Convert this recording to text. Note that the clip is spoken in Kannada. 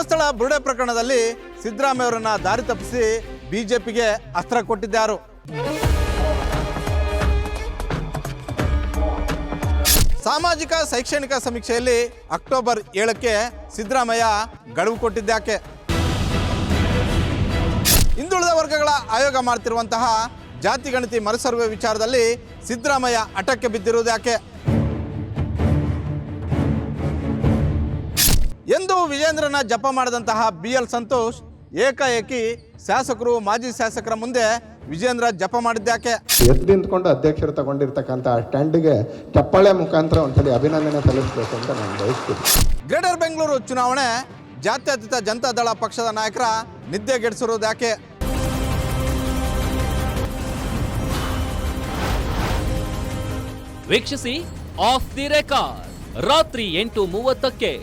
ಧರ್ಮಸ್ಥಳ ಬುರುಡೆ ಪ್ರಕರಣದಲ್ಲಿ ಸಿದ್ದರಾಮಯ್ಯ ಅವರನ್ನ ದಾರಿ ತಪ್ಪಿಸಿ ಬಿಜೆಪಿಗೆ ಅಸ್ತ್ರ ಕೊಟ್ಟಿದ್ದಾರು. ಸಾಮಾಜಿಕ ಶೈಕ್ಷಣಿಕ ಸಮೀಕ್ಷೆಯಲ್ಲಿ ಅಕ್ಟೋಬರ್ 7ಕ್ಕೆ ಸಿದ್ದರಾಮಯ್ಯ ಗಡುವು ಕೊಟ್ಟಿದ್ದಾಕೆ? ಹಿಂದುಳಿದ ವರ್ಗಗಳ ಆಯೋಗ ಮಾಡ್ತಿರುವಂತಹ ಜಾತಿ ಗಣತಿ ಮರುಸರ್ವೆ ವಿಚಾರದಲ್ಲಿ ಸಿದ್ದರಾಮಯ್ಯ ಹಠಕ್ಕೆ ಬಿದ್ದಿರುವುದ್ಯಾಕೆ ಎಂದು ವಿಜೇಂದ್ರನ ಜಪ ಮಾಡಿದಂತಹ BL ಸಂತೋಷ್ ಏಕಾಏಕಿ ಶಾಸಕರು ಮಾಜಿ ಶಾಸಕರ ಮುಂದೆ ವಿಜೇಂದ್ರ ಜಪ ಮಾಡಿದ್ಯಾಕೆ? ಎದ್ದು ನಿಂತ್ಕೊಂಡು ಅಧ್ಯಕ್ಷರು ತಗೊಂಡಿರ್ತಕ್ಕಂಥ ಸ್ಟ್ಯಾಂಡ್ಗೆ ಚಪ್ಪಾಳೆ ಮುಖಾಂತರ ಒಂದ್ಸಲಿ ಅಭಿನಂದನೆ ಸಲ್ಲಿಸಬೇಕು ಅಂತ ನಾನು ಬಯಸ್ತೀನಿ. ಗ್ರೇಟರ್ ಬೆಂಗಳೂರು ಚುನಾವಣೆ ಜಾತ್ಯತೀತ ಜನತಾದಳ ಪಕ್ಷದ ನಾಯಕರ ನಿದ್ದೆಗೆಡಿಸಿರುವುದ್ಯಾಕೆ? ವೀಕ್ಷಿಸಿ ಆಫ್ ದಿ ರೆಕಾರ್ಡ್ ರಾತ್ರಿ 8:30ಕ್ಕೆ.